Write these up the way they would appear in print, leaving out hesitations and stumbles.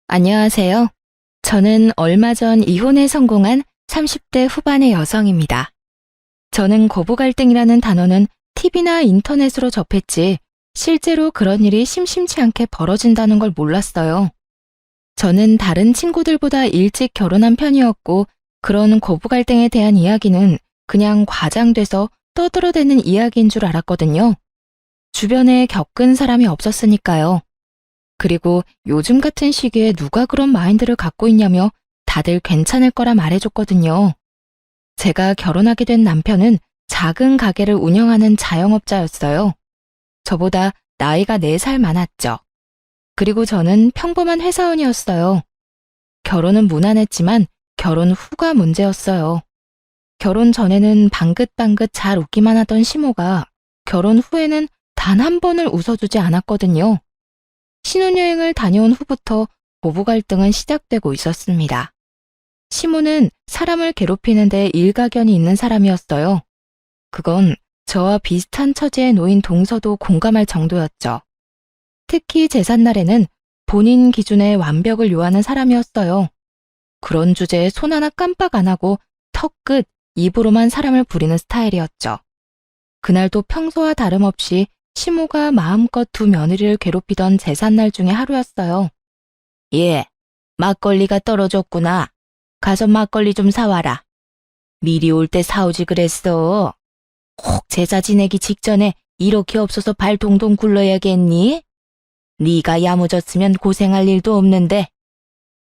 안녕하세요. 저는 얼마 전 이혼에 성공한 30대 후반의 여성입니다. 저는 고부 갈등이라는 단어는 TV나 인터넷으로 접했지 실제로 그런 일이 심심치 않게 벌어진다는 걸 몰랐어요. 저는 다른 친구들보다 일찍 결혼한 편이었고 그런 고부 갈등에 대한 이야기는 그냥 과장돼서 떠들어대는 이야기인 줄 알았거든요. 주변에 겪은 사람이 없었으니까요. 그리고 요즘 같은 시기에 누가 그런 마인드를 갖고 있냐며 다들 괜찮을 거라 말해줬거든요. 제가 결혼하게 된 남편은 작은 가게를 운영하는 자영업자였어요. 저보다 나이가 4살 많았죠. 그리고 저는 평범한 회사원이었어요. 결혼은 무난했지만 결혼 후가 문제였어요. 결혼 전에는 방긋방긋 잘 웃기만 하던 시모가 결혼 후에는 단 한 번을 웃어주지 않았거든요. 신혼여행을 다녀온 후부터 부부 갈등은 시작되고 있었습니다. 시모는 사람을 괴롭히는데 일가견이 있는 사람이었어요. 그건 저와 비슷한 처지에 놓인 동서도 공감할 정도였죠. 특히 제삿날에는 본인 기준의 완벽을 요하는 사람이었어요. 그런 주제에 손 하나 깜빡 안 하고 턱끝, 입으로만 사람을 부리는 스타일이었죠. 그날도 평소와 다름없이 시모가 마음껏 두 며느리를 괴롭히던 제삿날 중에 하루였어요. 예, 막걸리가 떨어졌구나. 가서 막걸리 좀 사와라. 미리 올 때 사오지 그랬어. 꼭 제사 지내기 직전에 이렇게 없어서 발 동동 굴러야겠니? 네가 야무졌으면 고생할 일도 없는데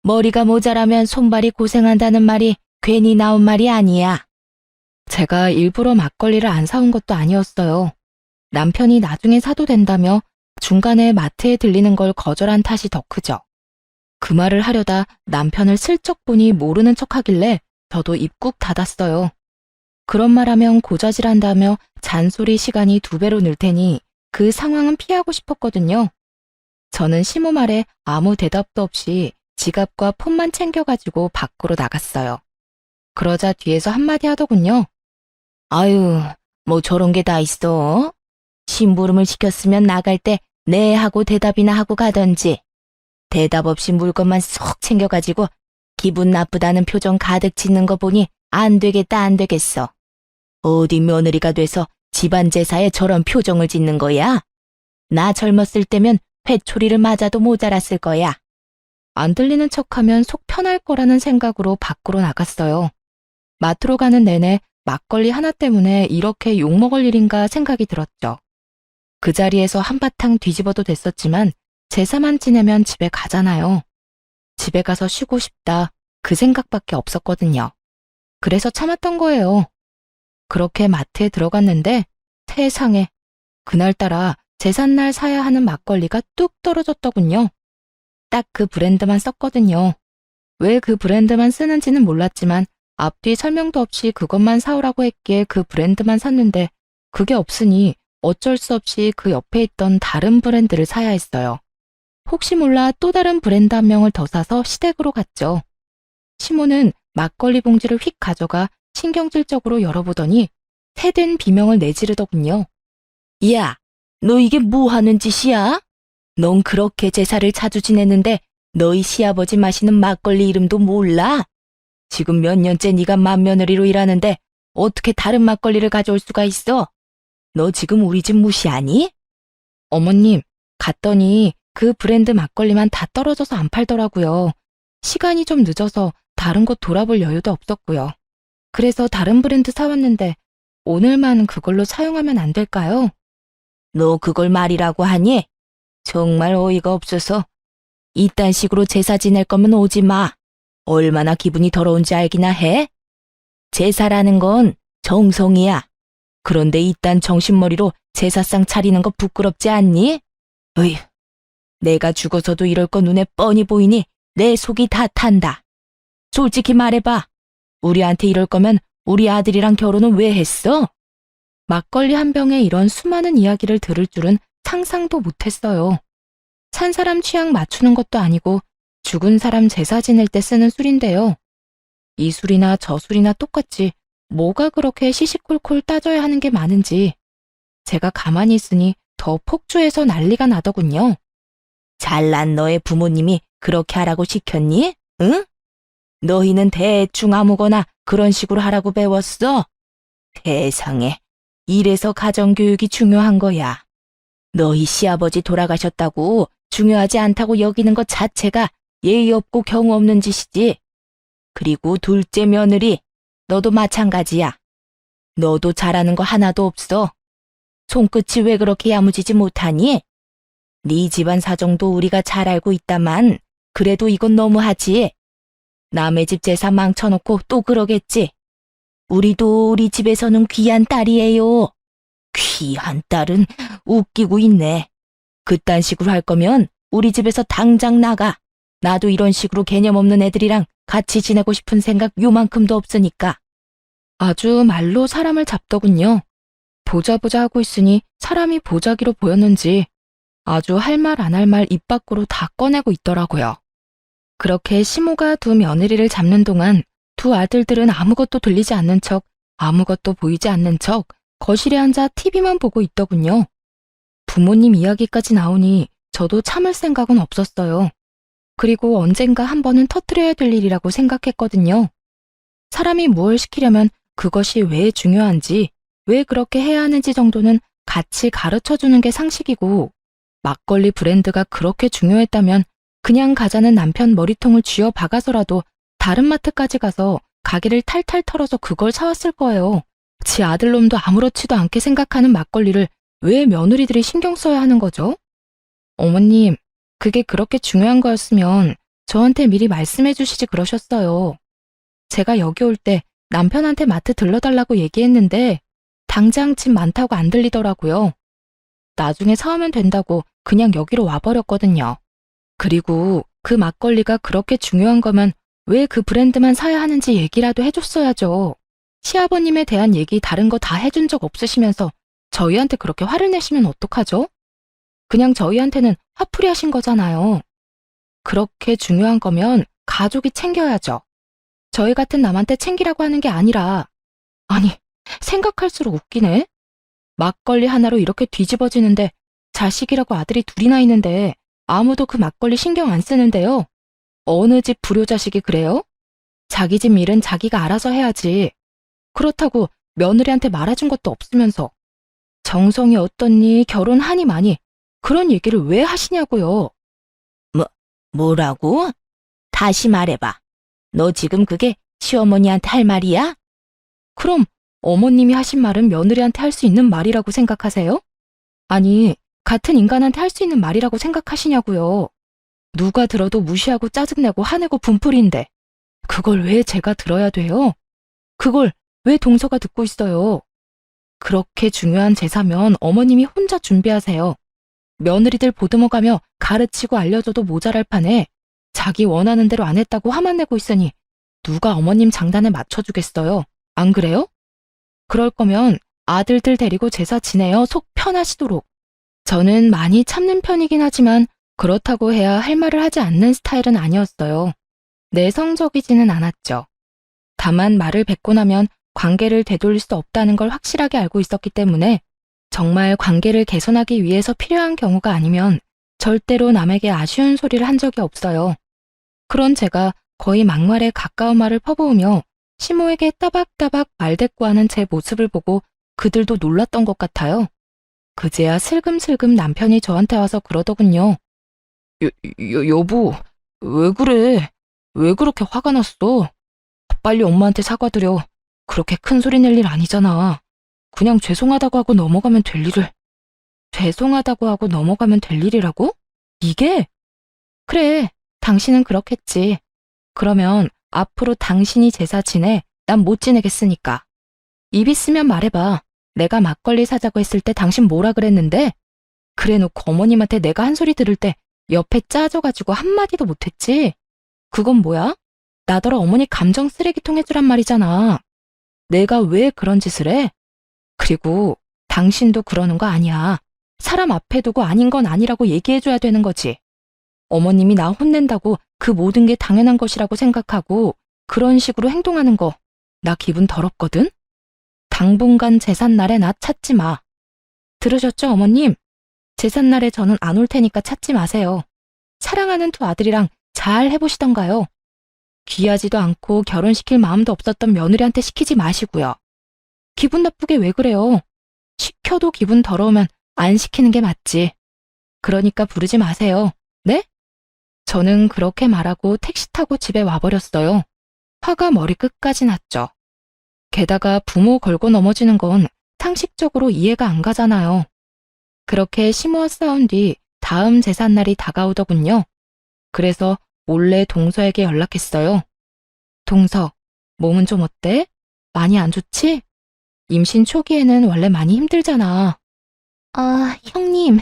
머리가 모자라면 손발이 고생한다는 말이 괜히 나온 말이 아니야. 제가 일부러 막걸리를 안 사온 것도 아니었어요. 남편이 나중에 사도 된다며 중간에 마트에 들리는 걸 거절한 탓이 더 크죠. 그 말을 하려다 남편을 슬쩍 보니 모르는 척하길래 저도 입국 닫았어요. 그런 말하면 고자질한다며 잔소리 시간이 2배로 늘 테니 그 상황은 피하고 싶었거든요. 저는 시모 말에 아무 대답도 없이 지갑과 폰만 챙겨가지고 밖으로 나갔어요. 그러자 뒤에서 한마디 하더군요. 아유, 뭐 저런 게 다 있어? 심부름을 시켰으면 나갈 때 네 하고 대답이나 하고 가던지. 대답 없이 물건만 쏙 챙겨가지고 기분 나쁘다는 표정 가득 짓는 거 보니 안 되겠다 안 되겠어. 어디 며느리가 돼서 집안 제사에 저런 표정을 짓는 거야? 나 젊었을 때면 회초리를 맞아도 모자랐을 거야. 안 들리는 척하면 속 편할 거라는 생각으로 밖으로 나갔어요. 마트로 가는 내내 막걸리 하나 때문에 이렇게 욕먹을 일인가 생각이 들었죠. 그 자리에서 한바탕 뒤집어도 됐었지만 제사만 지내면 집에 가잖아요. 집에 가서 쉬고 싶다 그 생각밖에 없었거든요. 그래서 참았던 거예요. 그렇게 마트에 들어갔는데 세상에 그날따라 제삿날 사야 하는 막걸리가 뚝 떨어졌더군요. 딱 그 브랜드만 썼거든요. 왜 그 브랜드만 쓰는지는 몰랐지만 앞뒤 설명도 없이 그것만 사오라고 했기에 그 브랜드만 샀는데 그게 없으니 어쩔 수 없이 그 옆에 있던 다른 브랜드를 사야 했어요. 혹시 몰라 또 다른 브랜드 한 명을 더 사서 시댁으로 갔죠. 시모는 막걸리 봉지를 휙 가져가 신경질적으로 열어보더니 새된 비명을 내지르더군요. 야, 너 이게 뭐 하는 짓이야? 넌 그렇게 제사를 자주 지냈는데 너희 시아버지 마시는 막걸리 이름도 몰라? 지금 몇 년째 네가 맏며느리로 일하는데 어떻게 다른 막걸리를 가져올 수가 있어? 너 지금 우리 집 무시하니? 어머님, 갔더니 그 브랜드 막걸리만 다 떨어져서 안 팔더라고요. 시간이 좀 늦어서 다른 곳 돌아볼 여유도 없었고요. 그래서 다른 브랜드 사왔는데 오늘만 그걸로 사용하면 안 될까요? 너 그걸 말이라고 하니? 정말 어이가 없어서. 이딴 식으로 제사 지낼 거면 오지 마. 얼마나 기분이 더러운지 알기나 해? 제사라는 건 정성이야. 그런데 이딴 정신머리로 제사상 차리는 거 부끄럽지 않니? 어휴, 내가 죽어서도 이럴 거 눈에 뻔히 보이니 내 속이 다 탄다. 솔직히 말해봐. 우리한테 이럴 거면 우리 아들이랑 결혼은 왜 했어? 막걸리 한 병에 이런 수많은 이야기를 들을 줄은 상상도 못했어요. 산 사람 취향 맞추는 것도 아니고 죽은 사람 제사 지낼 때 쓰는 술인데요. 이 술이나 저 술이나 똑같이 뭐가 그렇게 시시콜콜 따져야 하는 게 많은지 제가 가만히 있으니 더 폭주해서 난리가 나더군요. 잘난 너의 부모님이 그렇게 하라고 시켰니? 응? 너희는 대충 아무거나 그런 식으로 하라고 배웠어? 세상에, 이래서 가정교육이 중요한 거야. 너희 시아버지 돌아가셨다고 중요하지 않다고 여기는 것 자체가 예의 없고 경우 없는 짓이지. 그리고 둘째 며느리, 너도 마찬가지야. 너도 잘하는 거 하나도 없어. 손끝이 왜 그렇게 야무지지 못하니? 네 집안 사정도 우리가 잘 알고 있다만 그래도 이건 너무하지. 남의 집 재산 망쳐놓고 또 그러겠지. 우리도 우리 집에서는 귀한 딸이에요. 귀한 딸은 웃기고 있네. 그딴 식으로 할 거면 우리 집에서 당장 나가. 나도 이런 식으로 개념 없는 애들이랑 같이 지내고 싶은 생각 요만큼도 없으니까. 아주 말로 사람을 잡더군요. 보자 하고 있으니 사람이 보자기로 보였는지 아주 할 말 안 할 말 입 밖으로 다 꺼내고 있더라고요. 그렇게 시모가 두 며느리를 잡는 동안 두 아들들은 아무것도 들리지 않는 척, 아무것도 보이지 않는 척 거실에 앉아 TV만 보고 있더군요. 부모님 이야기까지 나오니 저도 참을 생각은 없었어요. 그리고 언젠가 한 번은 터뜨려야 될 일이라고 생각했거든요. 사람이 무엇을 시키려면 그것이 왜 중요한지, 왜 그렇게 해야 하는지 정도는 같이 가르쳐주는 게 상식이고, 막걸리 브랜드가 그렇게 중요했다면 그냥 가자는 남편 머리통을 쥐어 박아서라도 다른 마트까지 가서 가게를 탈탈 털어서 그걸 사왔을 거예요. 지 아들놈도 아무렇지도 않게 생각하는 막걸리를 왜 며느리들이 신경 써야 하는 거죠? 어머님, 그게 그렇게 중요한 거였으면 저한테 미리 말씀해 주시지 그러셨어요. 제가 여기 올 때 남편한테 마트 들러달라고 얘기했는데 당장 집 많다고 안 들리더라고요. 나중에 사오면 된다고 그냥 여기로 와버렸거든요. 그리고 그 막걸리가 그렇게 중요한 거면 왜 그 브랜드만 사야 하는지 얘기라도 해줬어야죠. 시아버님에 대한 얘기 다른 거 다 해준 적 없으시면서 저희한테 그렇게 화를 내시면 어떡하죠? 그냥 저희한테는 화풀이 하신 거잖아요. 그렇게 중요한 거면 가족이 챙겨야죠. 저희 같은 남한테 챙기라고 하는 게 아니라, 아니, 생각할수록 웃기네. 막걸리 하나로 이렇게 뒤집어지는데 자식이라고 아들이 둘이나 있는데 아무도 그 막걸리 신경 안 쓰는데요. 어느 집 불효자식이 그래요? 자기 집 일은 자기가 알아서 해야지. 그렇다고 며느리한테 말해준 것도 없으면서 정성이 어떻니, 결혼하니 마니 그런 얘기를 왜 하시냐고요. 뭐라고? 다시 말해봐. 너 지금 그게 시어머니한테 할 말이야? 그럼 어머님이 하신 말은 며느리한테 할 수 있는 말이라고 생각하세요? 아니, 같은 인간한테 할 수 있는 말이라고 생각하시냐고요. 누가 들어도 무시하고 짜증내고 화내고 분풀이인데 그걸 왜 제가 들어야 돼요? 그걸 왜 동서가 듣고 있어요? 그렇게 중요한 제사면 어머님이 혼자 준비하세요. 며느리들 보듬어가며 가르치고 알려줘도 모자랄 판에 자기 원하는 대로 안 했다고 화만 내고 있으니 누가 어머님 장단에 맞춰주겠어요? 안 그래요? 그럴 거면 아들들 데리고 제사 지내요. 속 편하시도록. 저는 많이 참는 편이긴 하지만 그렇다고 해야 할 말을 하지 않는 스타일은 아니었어요. 내성적이지는 않았죠. 다만 말을 뱉고 나면 관계를 되돌릴 수 없다는 걸 확실하게 알고 있었기 때문에 정말 관계를 개선하기 위해서 필요한 경우가 아니면 절대로 남에게 아쉬운 소리를 한 적이 없어요. 그런 제가 거의 막말에 가까운 말을 퍼부으며 시모에게 따박따박 말대꾸하는 제 모습을 보고 그들도 놀랐던 것 같아요. 그제야 슬금슬금 남편이 저한테 와서 그러더군요. 여보, 왜 그래? 왜 그렇게 화가 났어? 빨리 엄마한테 사과드려. 그렇게 큰 소리 낼 일 아니잖아. 그냥 죄송하다고 하고 넘어가면 될 일을. 죄송하다고 하고 넘어가면 될 일이라고? 이게? 그래, 당신은 그렇겠지. 그러면 앞으로 당신이 제사 지내, 난 못 지내겠으니까. 입 있으면 말해봐. 내가 막걸리 사자고 했을 때 당신 뭐라 그랬는데? 그래놓고 어머님한테 내가 한 소리 들을 때 옆에 짜져가지고 한마디도 못했지? 그건 뭐야? 나더러 어머니 감정 쓰레기통 해주란 말이잖아. 내가 왜 그런 짓을 해? 그리고 당신도 그러는 거 아니야. 사람 앞에 두고 아닌 건 아니라고 얘기해줘야 되는 거지. 어머님이 나 혼낸다고 그 모든 게 당연한 것이라고 생각하고 그런 식으로 행동하는 거 나 기분 더럽거든? 당분간 제삿날에 나 찾지 마. 들으셨죠, 어머님? 제삿날에 저는 안 올 테니까 찾지 마세요. 사랑하는 두 아들이랑 잘 해보시던가요? 귀하지도 않고 결혼시킬 마음도 없었던 며느리한테 시키지 마시고요. 기분 나쁘게 왜 그래요? 시켜도 기분 더러우면 안 시키는 게 맞지. 그러니까 부르지 마세요. 네? 저는 그렇게 말하고 택시 타고 집에 와버렸어요. 화가 머리끝까지 났죠. 게다가 부모 걸고 넘어지는 건 상식적으로 이해가 안 가잖아요. 그렇게 시모와 싸운 뒤 다음 제삿날이 다가오더군요. 그래서 몰래 동서에게 연락했어요. 동서, 몸은 좀 어때? 많이 안 좋지? 임신 초기에는 원래 많이 힘들잖아. 아, 형님,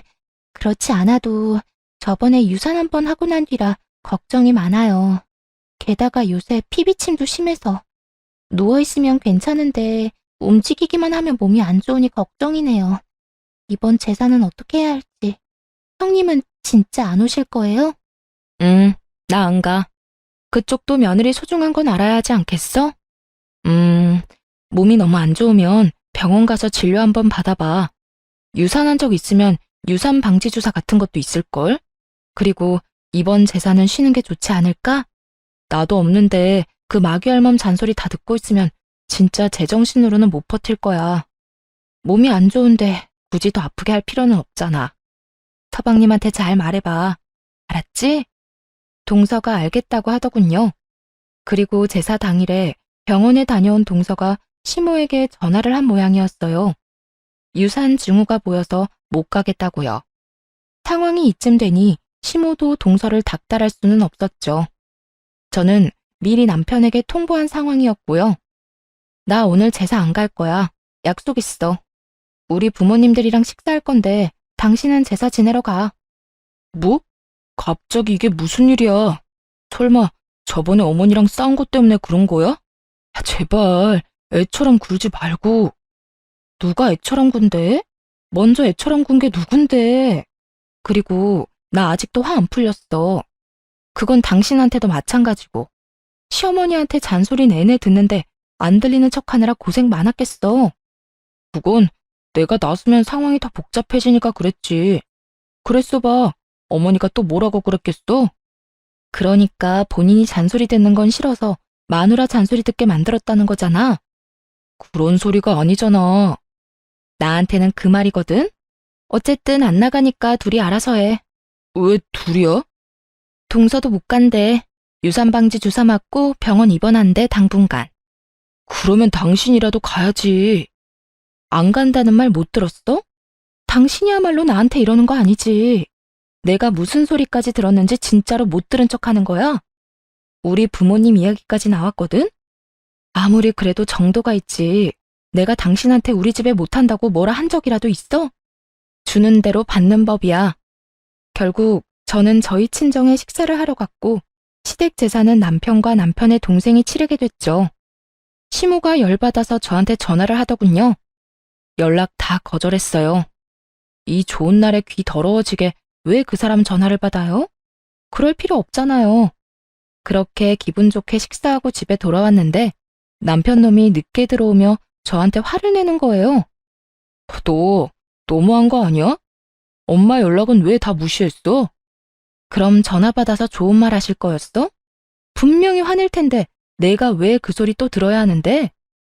그렇지 않아도 저번에 유산 한 번 하고 난 뒤라 걱정이 많아요. 게다가 요새 피비침도 심해서 누워있으면 괜찮은데 움직이기만 하면 몸이 안 좋으니 걱정이네요. 이번 제사는 어떻게 해야 할지. 형님은 진짜 안 오실 거예요? 나 안 가. 그쪽도 며느리 소중한 건 알아야 하지 않겠어? 몸이 너무 안 좋으면 병원 가서 진료 한번 받아봐. 유산한 적 있으면 유산 방지 주사 같은 것도 있을걸? 그리고 이번 제사는 쉬는 게 좋지 않을까? 나도 없는데 그 마귀 할멈 잔소리 다 듣고 있으면 진짜 제정신으로는 못 버틸 거야. 몸이 안 좋은데 굳이 더 아프게 할 필요는 없잖아. 서방님한테 잘 말해봐. 알았지? 동서가 알겠다고 하더군요. 그리고 제사 당일에 병원에 다녀온 동서가 시모에게 전화를 한 모양이었어요. 유산 증후가 보여서 못 가겠다고요. 상황이 이쯤 되니 시모도 동서를 닥달할 수는 없었죠. 저는 미리 남편에게 통보한 상황이었고요. 나 오늘 제사 안 갈 거야. 약속 있어. 우리 부모님들이랑 식사할 건데 당신은 제사 지내러 가. 뭐? 갑자기 이게 무슨 일이야? 설마 저번에 어머니랑 싸운 것 때문에 그런 거야? 야, 제발 애처럼 굴지 말고. 누가 애처럼 군대? 먼저 애처럼 군 게 누군데? 그리고 나 아직도 화 안 풀렸어. 그건 당신한테도 마찬가지고. 시어머니한테 잔소리 내내 듣는데 안 들리는 척하느라 고생 많았겠어. 그건 내가 나서면 상황이 더 복잡해지니까 그랬지. 그랬어 봐. 어머니가 또 뭐라고 그랬겠어? 그러니까 본인이 잔소리 듣는 건 싫어서 마누라 잔소리 듣게 만들었다는 거잖아. 그런 소리가 아니잖아. 나한테는 그 말이거든? 어쨌든 안 나가니까 둘이 알아서 해. 왜 둘이야? 동서도 못 간대. 유산방지 주사 맞고 병원 입원한대 당분간. 그러면 당신이라도 가야지. 안 간다는 말 못 들었어? 당신이야말로 나한테 이러는 거 아니지. 내가 무슨 소리까지 들었는지 진짜로 못 들은 척 하는 거야? 우리 부모님 이야기까지 나왔거든? 아무리 그래도 정도가 있지. 내가 당신한테 우리 집에 못한다고 뭐라 한 적이라도 있어? 주는 대로 받는 법이야. 결국 저는 저희 친정에 식사를 하러 갔고 시댁 제사는 남편과 남편의 동생이 치르게 됐죠. 시모가 열받아서 저한테 전화를 하더군요. 연락 다 거절했어요. 이 좋은 날에 귀 더러워지게 왜 그 사람 전화를 받아요? 그럴 필요 없잖아요. 그렇게 기분 좋게 식사하고 집에 돌아왔는데 남편 놈이 늦게 들어오며 저한테 화를 내는 거예요. 너 너무한 거 아니야? 엄마 연락은 왜 다 무시했어? 그럼 전화 받아서 좋은 말 하실 거였어? 분명히 화낼 텐데 내가 왜 그 소리 또 들어야 하는데?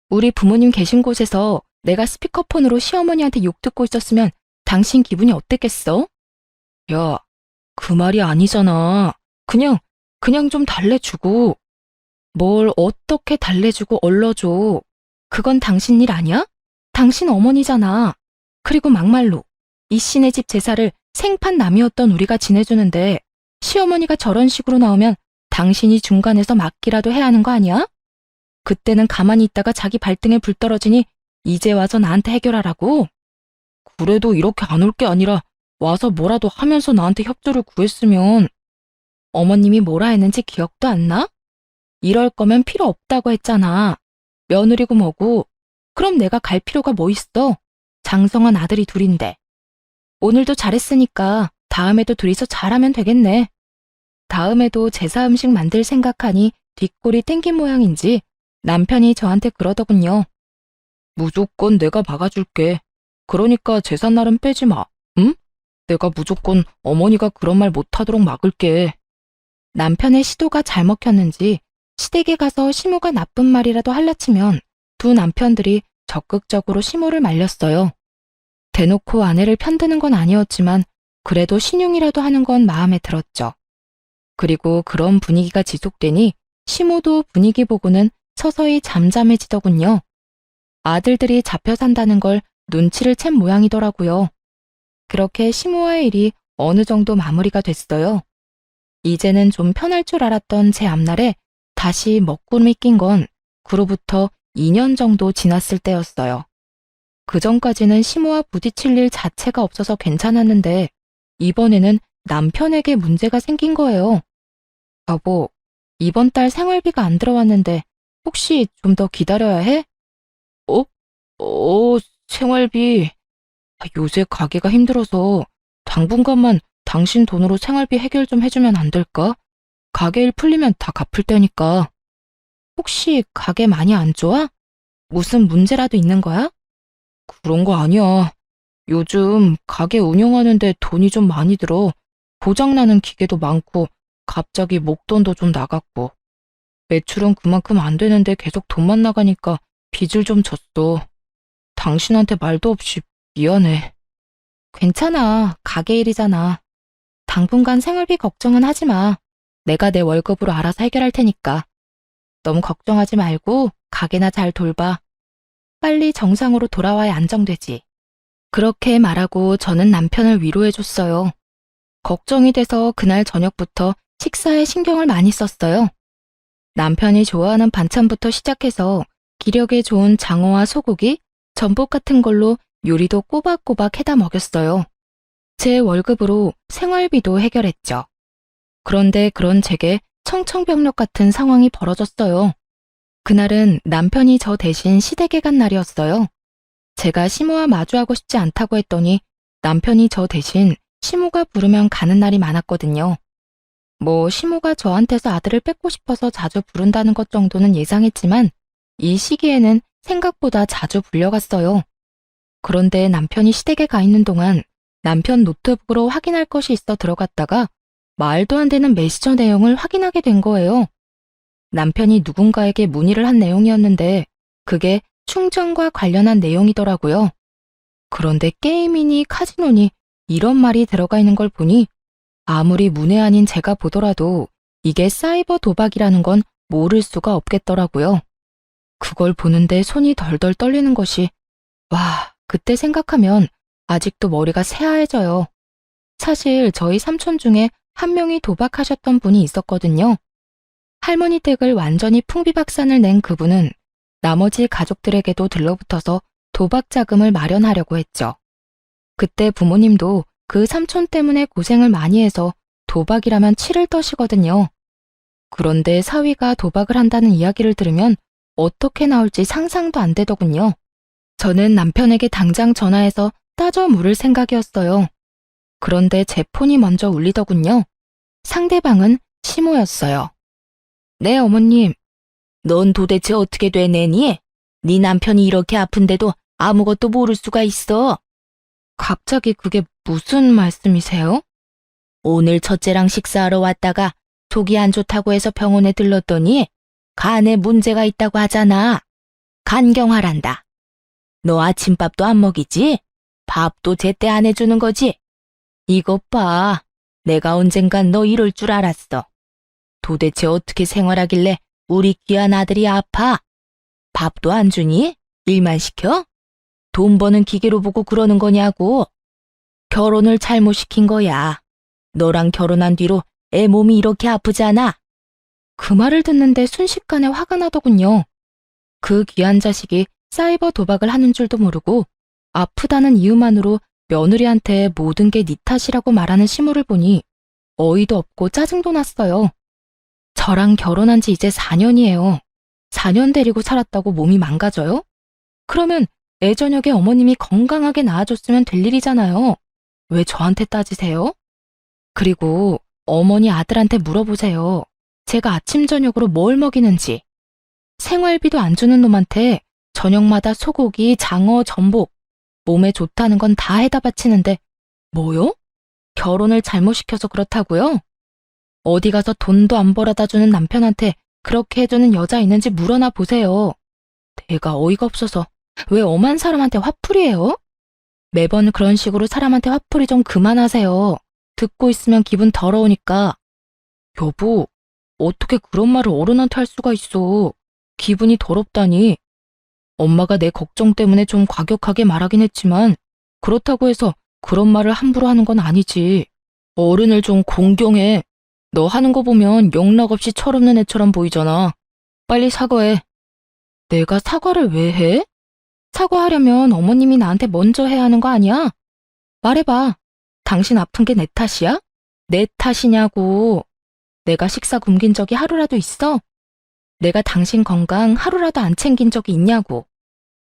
우리 부모님 계신 곳에서 내가 스피커폰으로 시어머니한테 욕 듣고 있었으면 당신 기분이 어땠겠어? 야, 그 말이 아니잖아. 그냥 좀 달래주고. 뭘 어떻게 달래주고 얼러줘. 그건 당신 일 아니야? 당신 어머니잖아. 그리고 막말로 이 씨네 집 제사를 생판 남이었던 우리가 지내주는데 시어머니가 저런 식으로 나오면 당신이 중간에서 막기라도 해야 하는 거 아니야? 그때는 가만히 있다가 자기 발등에 불 떨어지니 이제 와서 나한테 해결하라고? 그래도 이렇게 안 올 게 아니라 와서 뭐라도 하면서 나한테 협조를 구했으면 어머님이 뭐라 했는지 기억도 안 나? 이럴 거면 필요 없다고 했잖아. 며느리고 뭐고. 그럼 내가 갈 필요가 뭐 있어? 장성한 아들이 둘인데. 오늘도 잘했으니까 다음에도 둘이서 잘하면 되겠네. 다음에도 제사 음식 만들 생각하니 뒷골이 땡긴 모양인지 남편이 저한테 그러더군요. 무조건 내가 막아줄게. 그러니까 제삿날은 빼지 마. 응? 내가 무조건 어머니가 그런 말 못하도록 막을게. 남편의 시도가 잘 먹혔는지 시댁에 가서 시모가 나쁜 말이라도 할라치면 두 남편들이 적극적으로 시모를 말렸어요. 대놓고 아내를 편드는 건 아니었지만 그래도 신용이라도 하는 건 마음에 들었죠. 그리고 그런 분위기가 지속되니 시모도 분위기 보고는 서서히 잠잠해지더군요. 아들들이 잡혀 산다는 걸 눈치를 챈 모양이더라고요. 그렇게 시모와의 일이 어느 정도 마무리가 됐어요. 이제는 좀 편할 줄 알았던 제 앞날에 다시 먹구름이 낀 건 그로부터 2년 정도 지났을 때였어요. 그 전까지는 시모와 부딪힐 일 자체가 없어서 괜찮았는데 이번에는 남편에게 문제가 생긴 거예요. 여보, 이번 달 생활비가 안 들어왔는데 혹시 좀 더 기다려야 해? 어? 생활비. 요새 가게가 힘들어서 당분간만 당신 돈으로 생활비 해결 좀 해주면 안 될까? 가게 일 풀리면 다 갚을 테니까. 혹시 가게 많이 안 좋아? 무슨 문제라도 있는 거야? 그런 거 아니야. 요즘 가게 운영하는데 돈이 좀 많이 들어. 고장나는 기계도 많고 갑자기 목돈도 좀 나갔고. 매출은 그만큼 안 되는데 계속 돈만 나가니까 빚을 좀 졌어. 당신한테 말도 없이 미안해. 괜찮아. 가게 일이잖아. 당분간 생활비 걱정은 하지 마. 내가 내 월급으로 알아서 해결할 테니까. 너무 걱정하지 말고 가게나 잘 돌봐. 빨리 정상으로 돌아와야 안정되지. 그렇게 말하고 저는 남편을 위로해줬어요. 걱정이 돼서 그날 저녁부터 식사에 신경을 많이 썼어요. 남편이 좋아하는 반찬부터 시작해서 기력에 좋은 장어와 소고기, 전복 같은 걸로 요리도 꼬박꼬박 해다 먹였어요. 제 월급으로 생활비도 해결했죠. 그런데 그런 제게 청천벽력 같은 상황이 벌어졌어요. 그날은 남편이 저 대신 시댁에 간 날이었어요. 제가 시모와 마주하고 싶지 않다고 했더니 남편이 저 대신 시모가 부르면 가는 날이 많았거든요. 뭐 시모가 저한테서 아들을 뺏고 싶어서 자주 부른다는 것 정도는 예상했지만 이 시기에는 생각보다 자주 불려갔어요. 그런데 남편이 시댁에 가 있는 동안 남편 노트북으로 확인할 것이 있어 들어갔다가 말도 안 되는 메시저 내용을 확인하게 된 거예요. 남편이 누군가에게 문의를 한 내용이었는데 그게 충전과 관련한 내용이더라고요. 그런데 게임이니 카지노니 이런 말이 들어가 있는 걸 보니 아무리 문외한인 제가 보더라도 이게 사이버 도박이라는 건 모를 수가 없겠더라고요. 그걸 보는데 손이 덜덜 떨리는 것이 와, 그때 생각하면 아직도 머리가 새하얘져요. 사실 저희 삼촌 중에 한 명이 도박하셨던 분이 있었거든요. 할머니 댁을 완전히 풍비박산을 낸 그분은 나머지 가족들에게도 들러붙어서 도박 자금을 마련하려고 했죠. 그때 부모님도 그 삼촌 때문에 고생을 많이 해서 도박이라면 치를 떠시거든요. 그런데 사위가 도박을 한다는 이야기를 들으면 어떻게 나올지 상상도 안 되더군요. 저는 남편에게 당장 전화해서 따져 물을 생각이었어요. 그런데 제 폰이 먼저 울리더군요. 상대방은 시모였어요. 네, 어머님. 넌 도대체 어떻게 되내니? 네 남편이 이렇게 아픈데도 아무것도 모를 수가 있어. 갑자기 그게 무슨 말씀이세요? 오늘 첫째랑 식사하러 왔다가 속이 안 좋다고 해서 병원에 들렀더니 간에 문제가 있다고 하잖아. 간경화란다. 너 아침밥도 안 먹이지? 밥도 제때 안 해주는 거지? 이것 봐. 내가 언젠간 너 이럴 줄 알았어. 도대체 어떻게 생활하길래 우리 귀한 아들이 아파? 밥도 안 주니? 일만 시켜? 돈 버는 기계로 보고 그러는 거냐고. 결혼을 잘못 시킨 거야. 너랑 결혼한 뒤로 애 몸이 이렇게 아프잖아. 그 말을 듣는데 순식간에 화가 나더군요. 그 귀한 자식이 사이버 도박을 하는 줄도 모르고 아프다는 이유만으로 며느리한테 모든 게 네 탓이라고 말하는 시모를 보니 어이도 없고 짜증도 났어요. 저랑 결혼한 지 이제 4년이에요. 4년 데리고 살았다고 몸이 망가져요? 그러면 애 저녁에 어머님이 건강하게 낳아줬으면 될 일이잖아요. 왜 저한테 따지세요? 그리고 어머니 아들한테 물어보세요. 제가 아침 저녁으로 뭘 먹이는지. 생활비도 안 주는 놈한테 저녁마다 소고기, 장어, 전복, 몸에 좋다는 건 다 해다 바치는데 뭐요? 결혼을 잘못 시켜서 그렇다고요? 어디 가서 돈도 안 벌어다 주는 남편한테 그렇게 해주는 여자 있는지 물어나 보세요. 내가 어이가 없어서 왜 엄한 사람한테 화풀이해요? 매번 그런 식으로 사람한테 화풀이 좀 그만하세요. 듣고 있으면 기분 더러우니까. 여보, 어떻게 그런 말을 어른한테 할 수가 있어. 기분이 더럽다니. 엄마가 내 걱정 때문에 좀 과격하게 말하긴 했지만 그렇다고 해서 그런 말을 함부로 하는 건 아니지. 어른을 좀 공경해. 너 하는 거 보면 영락없이 철없는 애처럼 보이잖아. 빨리 사과해. 내가 사과를 왜 해? 사과하려면 어머님이 나한테 먼저 해야 하는 거 아니야? 말해봐. 당신 아픈 게 내 탓이야? 내 탓이냐고. 내가 식사 굶긴 적이 하루라도 있어? 내가 당신 건강 하루라도 안 챙긴 적이 있냐고.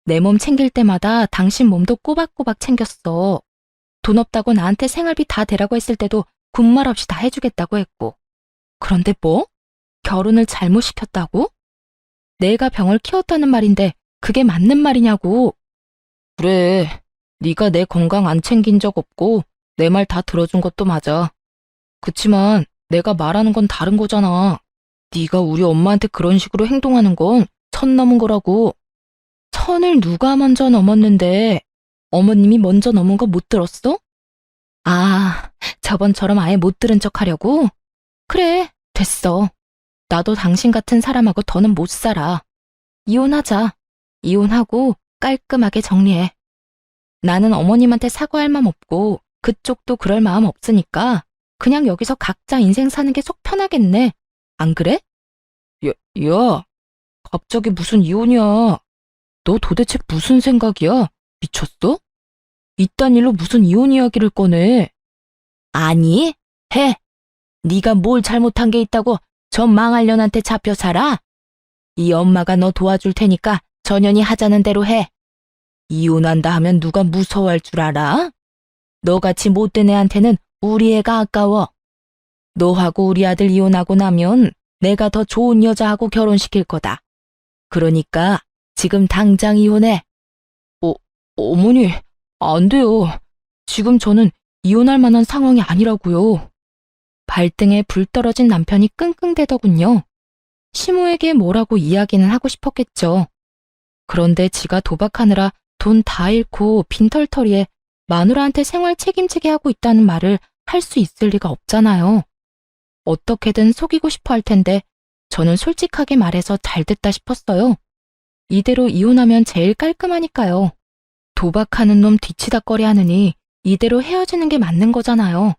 내 몸 챙길 때마다 당신 몸도 꼬박꼬박 챙겼어. 돈 없다고 나한테 생활비 다 대라고 했을 때도 군말 없이 다 해주겠다고 했고. 그런데 뭐? 결혼을 잘못 시켰다고? 내가 병을 키웠다는 말인데 그게 맞는 말이냐고. 그래, 네가 내 건강 안 챙긴 적 없고 내 말 다 들어준 것도 맞아. 그치만 내가 말하는 건 다른 거잖아. 네가 우리 엄마한테 그런 식으로 행동하는 건 선 넘은 거라고. 선을 누가 먼저 넘었는데 어머님이 먼저 넘은 거 못 들었어? 아, 저번처럼 아예 못 들은 척 하려고? 그래, 됐어. 나도 당신 같은 사람하고 더는 못 살아. 이혼하자. 이혼하고 깔끔하게 정리해. 나는 어머님한테 사과할 마음 없고 그쪽도 그럴 마음 없으니까 그냥 여기서 각자 인생 사는 게 속 편하겠네. 안 그래? 야, 갑자기 무슨 이혼이야. 너 도대체 무슨 생각이야? 미쳤어? 이딴 일로 무슨 이혼 이야기를 꺼내? 아니, 해. 네가 뭘 잘못한 게 있다고 저 망할 년한테 잡혀 살아? 이 엄마가 너 도와줄 테니까 전연이 하자는 대로 해. 이혼한다 하면 누가 무서워할 줄 알아? 너같이 못된 애한테는 우리 애가 아까워. 너하고 우리 아들 이혼하고 나면 내가 더 좋은 여자하고 결혼시킬 거다. 그러니까 지금 당장 이혼해. 어머니, 안 돼요. 지금 저는 이혼할 만한 상황이 아니라고요. 발등에 불 떨어진 남편이 끙끙대더군요. 시모에게 뭐라고 이야기는 하고 싶었겠죠. 그런데 지가 도박하느라 돈 다 잃고 빈털터리에 마누라한테 생활 책임지게 하고 있다는 말을 할 수 있을 리가 없잖아요. 어떻게든 속이고 싶어 할 텐데 저는 솔직하게 말해서 잘 됐다 싶었어요. 이대로 이혼하면 제일 깔끔하니까요. 도박하는 놈 뒤치다꺼리 하느니 이대로 헤어지는 게 맞는 거잖아요.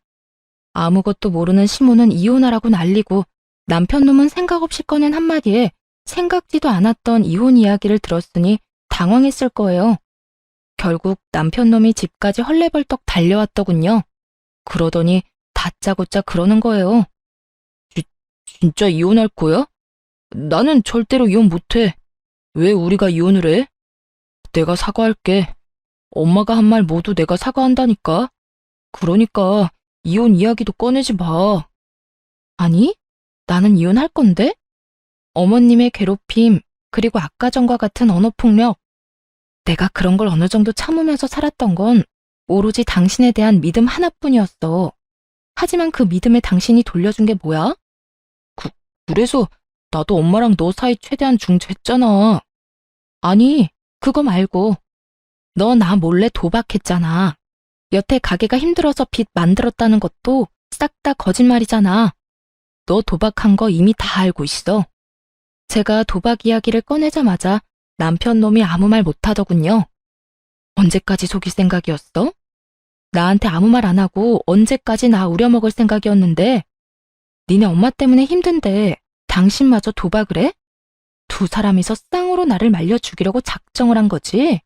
아무것도 모르는 시모는 이혼하라고 난리고 남편 놈은 생각 없이 꺼낸 한마디에 생각지도 않았던 이혼 이야기를 들었으니 당황했을 거예요. 결국 남편 놈이 집까지 헐레벌떡 달려왔더군요. 그러더니 다짜고짜 그러는 거예요. 진짜 이혼할 거야? 나는 절대로 이혼 못해. 왜 우리가 이혼을 해? 내가 사과할게. 엄마가 한 말 모두 내가 사과한다니까. 그러니까 이혼 이야기도 꺼내지 마. 아니, 나는 이혼할 건데? 어머님의 괴롭힘, 그리고 아까 전과 같은 언어폭력. 내가 그런 걸 어느 정도 참으면서 살았던 건 오로지 당신에 대한 믿음 하나뿐이었어. 하지만 그 믿음에 당신이 돌려준 게 뭐야? 그래서 나도 엄마랑 너 사이 최대한 중재했잖아. 아니, 그거 말고 너 나 몰래 도박했잖아. 여태 가게가 힘들어서 빚 만들었다는 것도 싹 다 거짓말이잖아. 너 도박한 거 이미 다 알고 있어. 제가 도박 이야기를 꺼내자마자 남편 놈이 아무 말 못하더군요. 언제까지 속일 생각이었어? 나한테 아무 말 안 하고 언제까지 나 우려먹을 생각이었는데 니네 엄마 때문에 힘든데 당신마저 도박을 해? 두 사람이서 쌍으로 나를 말려 죽이려고 작정을 한 거지?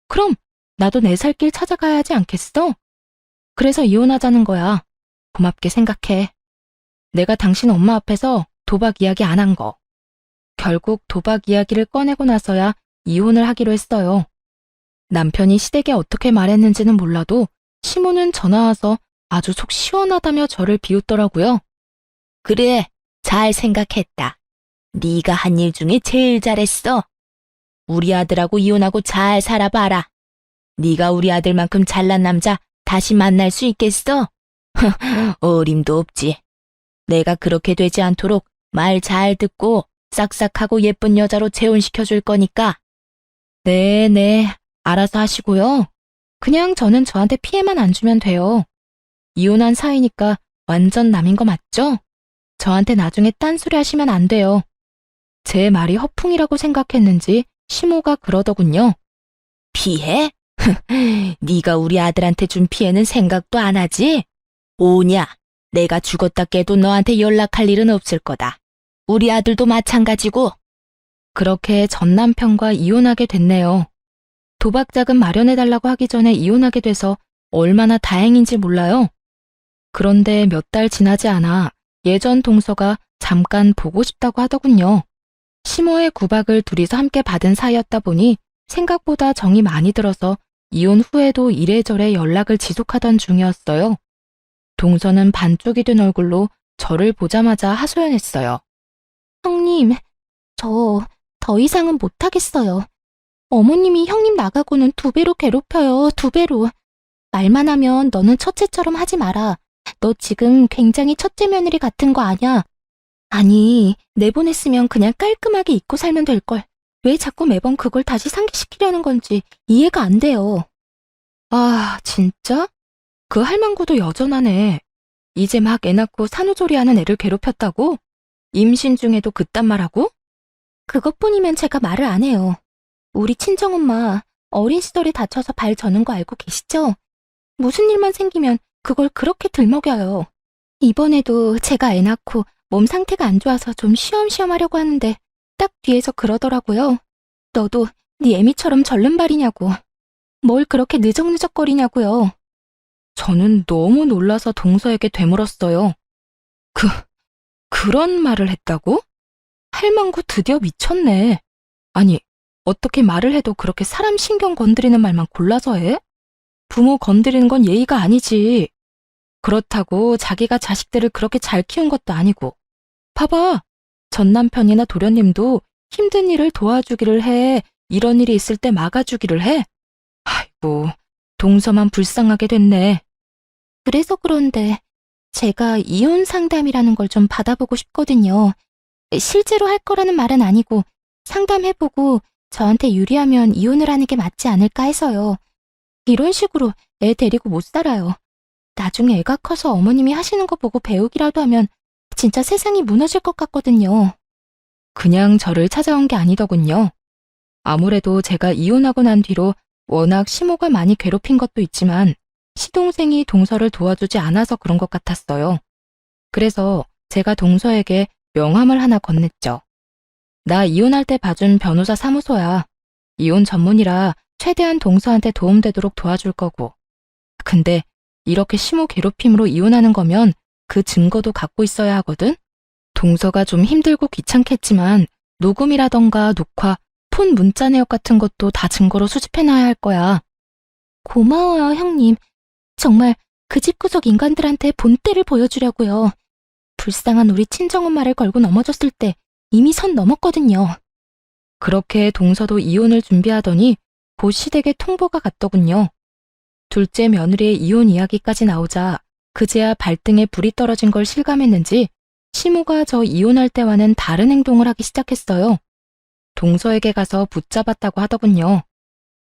그럼 나도 내 살 길 찾아가야 하지 않겠어? 그래서 이혼하자는 거야. 고맙게 생각해. 내가 당신 엄마 앞에서 도박 이야기 안 한 거. 결국 도박 이야기를 꺼내고 나서야 이혼을 하기로 했어요. 남편이 시댁에 어떻게 말했는지는 몰라도 시모는 전화 와서 아주 속 시원하다며 저를 비웃더라고요. 그래, 잘 생각했다. 네가 한 일 중에 제일 잘했어. 우리 아들하고 이혼하고 잘 살아봐라. 네가 우리 아들만큼 잘난 남자 다시 만날 수 있겠어? 어림도 없지. 내가 그렇게 되지 않도록 말 잘 듣고 싹싹하고 예쁜 여자로 재혼시켜줄 거니까. 네, 알아서 하시고요. 그냥 저는 저한테 피해만 안 주면 돼요. 이혼한 사이니까 완전 남인 거 맞죠? 저한테 나중에 딴소리 하시면 안 돼요. 제 말이 허풍이라고 생각했는지 시모가 그러더군요. 피해? 네가 우리 아들한테 준 피해는 생각도 안 하지? 오냐, 내가 죽었다 깨도 너한테 연락할 일은 없을 거다. 우리 아들도 마찬가지고. 그렇게 전 남편과 이혼하게 됐네요. 도박 자금 마련해달라고 하기 전에 이혼하게 돼서 얼마나 다행인지 몰라요. 그런데 몇 달 지나지 않아 예전 동서가 잠깐 보고 싶다고 하더군요. 시모의 구박을 둘이서 함께 받은 사이였다 보니 생각보다 정이 많이 들어서 이혼 후에도 이래저래 연락을 지속하던 중이었어요. 동서는 반쪽이 된 얼굴로 저를 보자마자 하소연했어요. 형님, 저 더 이상은 못하겠어요. 어머님이 형님 나가고는 2배로 괴롭혀요, 2배로. 말만 하면 너는 첫째처럼 하지 마라. 너 지금 굉장히 첫째 며느리 같은 거 아냐? 아니, 내보냈으면 그냥 깔끔하게 잊고 살면 될걸. 왜 자꾸 매번 그걸 다시 상기시키려는 건지 이해가 안 돼요. 아, 진짜? 그 할망구도 여전하네. 이제 막 애 낳고 산후조리하는 애를 괴롭혔다고? 임신 중에도 그딴 말하고? 그것뿐이면 제가 말을 안 해요. 우리 친정엄마 어린 시절에 다쳐서 발 저는 거 알고 계시죠? 무슨 일만 생기면 그걸 그렇게 들먹여요. 이번에도 제가 애 낳고 몸 상태가 안 좋아서 좀 쉬엄쉬엄 하려고 하는데 딱 뒤에서 그러더라고요. 너도 네 애미처럼 절름발이냐고. 뭘 그렇게 느적느적거리냐고요. 저는 너무 놀라서 동서에게 되물었어요. 그런 말을 했다고? 할망구 드디어 미쳤네. 아니, 어떻게 말을 해도 그렇게 사람 신경 건드리는 말만 골라서 해? 부모 건드리는 건 예의가 아니지. 그렇다고 자기가 자식들을 그렇게 잘 키운 것도 아니고. 봐봐, 전 남편이나 도련님도 힘든 일을 도와주기를 해. 이런 일이 있을 때 막아주기를 해. 아이고, 동서만 불쌍하게 됐네. 그래서 그런데 제가 이혼 상담이라는 걸 좀 받아보고 싶거든요. 실제로 할 거라는 말은 아니고 상담해보고 저한테 유리하면 이혼을 하는 게 맞지 않을까 해서요. 이런 식으로 애 데리고 못 살아요. 나중에 애가 커서 어머님이 하시는 거 보고 배우기라도 하면 진짜 세상이 무너질 것 같거든요. 그냥 저를 찾아온 게 아니더군요. 아무래도 제가 이혼하고 난 뒤로 워낙 시모가 많이 괴롭힌 것도 있지만 시동생이 동서를 도와주지 않아서 그런 것 같았어요. 그래서 제가 동서에게 명함을 하나 건넸죠. 나 이혼할 때 봐준 변호사 사무소야. 이혼 전문이라 최대한 동서한테 도움되도록 도와줄 거고. 근데 이렇게 시모 괴롭힘으로 이혼하는 거면 그 증거도 갖고 있어야 하거든? 동서가 좀 힘들고 귀찮겠지만 녹음이라던가 녹화, 폰 문자 내역 같은 것도 다 증거로 수집해놔야 할 거야. 고마워요, 형님. 정말 그 집구석 인간들한테 본때를 보여주려고요. 불쌍한 우리 친정엄마를 걸고 넘어졌을 때 이미 선 넘었거든요. 그렇게 동서도 이혼을 준비하더니 곧 시댁에 통보가 갔더군요. 둘째 며느리의 이혼 이야기까지 나오자 그제야 발등에 불이 떨어진 걸 실감했는지 시모가 저 이혼할 때와는 다른 행동을 하기 시작했어요. 동서에게 가서 붙잡았다고 하더군요.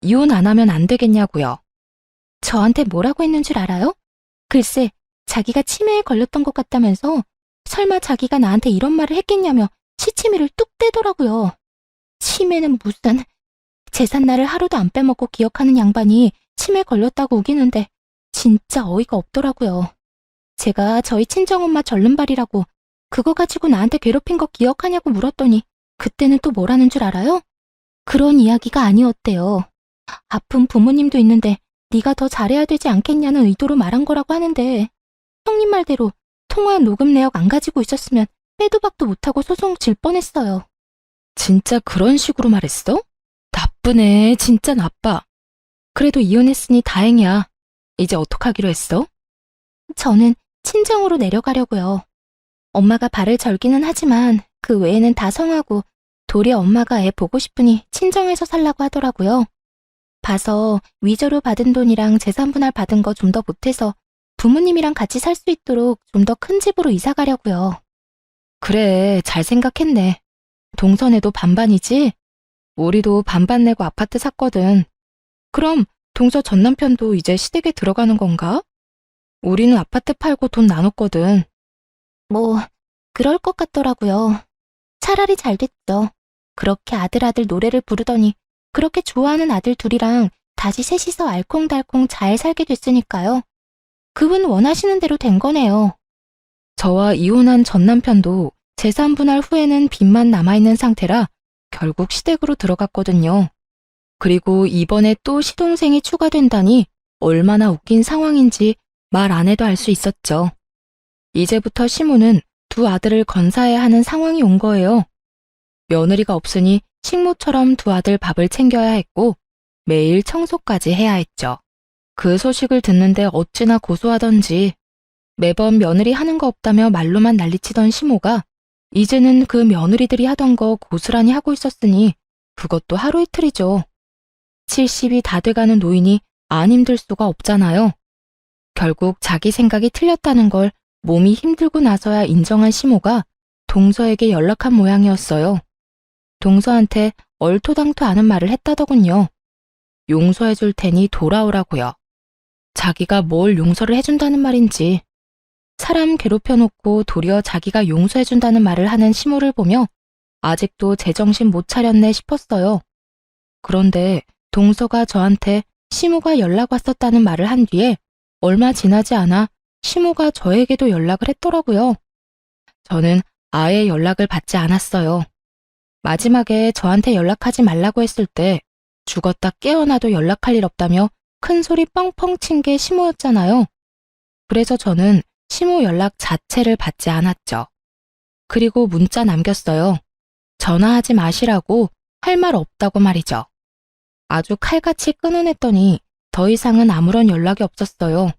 이혼 안 하면 안 되겠냐고요. 저한테 뭐라고 했는 줄 알아요? 글쎄, 자기가 치매에 걸렸던 것 같다면서 설마 자기가 나한테 이런 말을 했겠냐며 시치미를 뚝 떼더라고요. 치매는 무슨... 제삿날을 하루도 안 빼먹고 기억하는 양반이 치매 걸렸다고 우기는데 진짜 어이가 없더라고요. 제가 저희 친정엄마 절름발이라고 그거 가지고 나한테 괴롭힌 거 기억하냐고 물었더니 그때는 또 뭐라는 줄 알아요? 그런 이야기가 아니었대요. 아픈 부모님도 있는데 네가 더 잘해야 되지 않겠냐는 의도로 말한 거라고 하는데 형님 말대로 통화 녹음 내역 안 가지고 있었으면 빼도 박도 못하고 소송 질 뻔했어요. 진짜 그런 식으로 말했어? 나쁘네, 진짜 나빠. 그래도 이혼했으니 다행이야. 이제 어떡하기로 했어? 저는 친정으로 내려가려고요. 엄마가 발을 절기는 하지만 그 외에는 다 성하고 도리어 엄마가 애 보고 싶으니 친정에서 살라고 하더라고요. 봐서 위조로 받은 돈이랑 재산 분할 받은 거 좀 더 보태서 부모님이랑 같이 살 수 있도록 좀 더 큰 집으로 이사 가려고요. 그래, 잘 생각했네. 동선에도 반반이지? 우리도 반반 내고 아파트 샀거든. 그럼 동서 전 남편도 이제 시댁에 들어가는 건가? 우리는 아파트 팔고 돈 나눴거든. 뭐, 그럴 것 같더라고요. 차라리 잘 됐죠. 그렇게 아들 노래를 부르더니 그렇게 좋아하는 아들 둘이랑 다시 셋이서 알콩달콩 잘 살게 됐으니까요. 그분 원하시는 대로 된 거네요. 저와 이혼한 전 남편도 재산 분할 후에는 빚만 남아있는 상태라 결국 시댁으로 들어갔거든요. 그리고 이번에 또 시동생이 추가된다니 얼마나 웃긴 상황인지 말 안 해도 알 수 있었죠. 이제부터 시모는 두 아들을 건사해야 하는 상황이 온 거예요. 며느리가 없으니 식모처럼 두 아들 밥을 챙겨야 했고 매일 청소까지 해야 했죠. 그 소식을 듣는데 어찌나 고소하던지 매번 며느리 하는 거 없다며 말로만 난리치던 시모가 이제는 그 며느리들이 하던 거 고스란히 하고 있었으니 그것도 하루 이틀이죠. 70이 다 돼가는 노인이 안 힘들 수가 없잖아요. 결국 자기 생각이 틀렸다는 걸 몸이 힘들고 나서야 인정한 시모가 동서에게 연락한 모양이었어요. 동서한테 얼토당토 않은 말을 했다더군요. 용서해 줄 테니 돌아오라고요. 자기가 뭘 용서를 해준다는 말인지. 사람 괴롭혀놓고 도리어 자기가 용서해준다는 말을 하는 시모를 보며 아직도 제정신 못 차렸네 싶었어요. 그런데 동서가 저한테 시모가 연락 왔었다는 말을 한 뒤에 얼마 지나지 않아 시모가 저에게도 연락을 했더라고요. 저는 아예 연락을 받지 않았어요. 마지막에 저한테 연락하지 말라고 했을 때 죽었다 깨어나도 연락할 일 없다며 큰 소리 뻥뻥 친 게 시모였잖아요. 그래서 저는 시모 연락 자체를 받지 않았죠. 그리고 문자 남겼어요. 전화하지 마시라고 할 말 없다고 말이죠. 아주 칼같이 끊어냈더니 더 이상은 아무런 연락이 없었어요.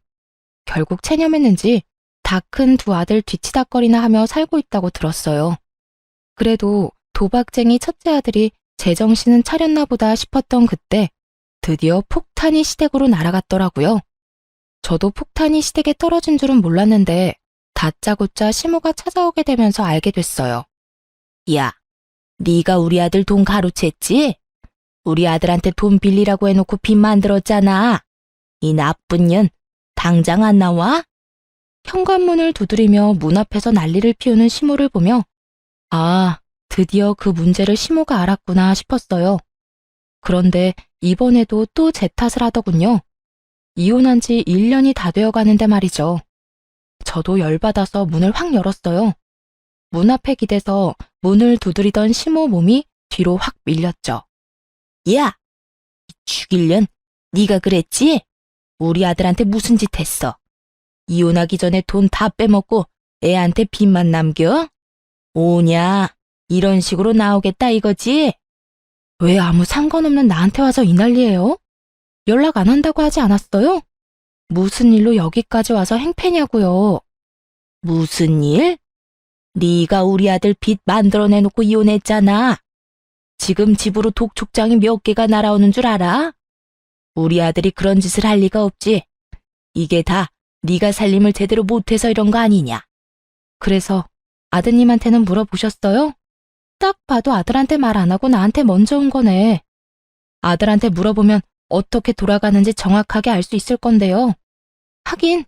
결국 체념했는지 다 큰 두 아들 뒤치다거리나 하며 살고 있다고 들었어요. 그래도 도박쟁이 첫째 아들이 제정신은 차렸나 보다 싶었던 그때 드디어 폭탄이 시댁으로 날아갔더라고요. 저도 폭탄이 시댁에 떨어진 줄은 몰랐는데 다짜고짜 시모가 찾아오게 되면서 알게 됐어요. 야, 네가 우리 아들 돈 가로챘지? 우리 아들한테 돈 빌리라고 해놓고 빚 만들었잖아. 이 나쁜 년, 당장 안 나와? 현관문을 두드리며 문 앞에서 난리를 피우는 시모를 보며 아, 드디어 그 문제를 시모가 알았구나 싶었어요. 그런데 이번에도 또 제 탓을 하더군요. 이혼한 지 1년이 다 되어 가는데 말이죠. 저도 열받아서 문을 확 열었어요. 문 앞에 기대서 문을 두드리던 시모 몸이 뒤로 확 밀렸죠. 야! 죽일년, 네가 그랬지? 우리 아들한테 무슨 짓 했어? 이혼하기 전에 돈 다 빼먹고 애한테 빚만 남겨? 오냐? 이런 식으로 나오겠다 이거지? 왜 아무 상관없는 나한테 와서 이 난리예요? 연락 안 한다고 하지 않았어요? 무슨 일로 여기까지 와서 행패냐고요. 무슨 일? 네가 우리 아들 빚 만들어내놓고 이혼했잖아. 지금 집으로 독촉장이 몇 개가 날아오는 줄 알아? 우리 아들이 그런 짓을 할 리가 없지. 이게 다 네가 살림을 제대로 못해서 이런 거 아니냐. 그래서 아드님한테는 물어보셨어요? 딱 봐도 아들한테 말 안 하고 나한테 먼저 온 거네. 아들한테 물어보면 어떻게 돌아가는지 정확하게 알 수 있을 건데요. 하긴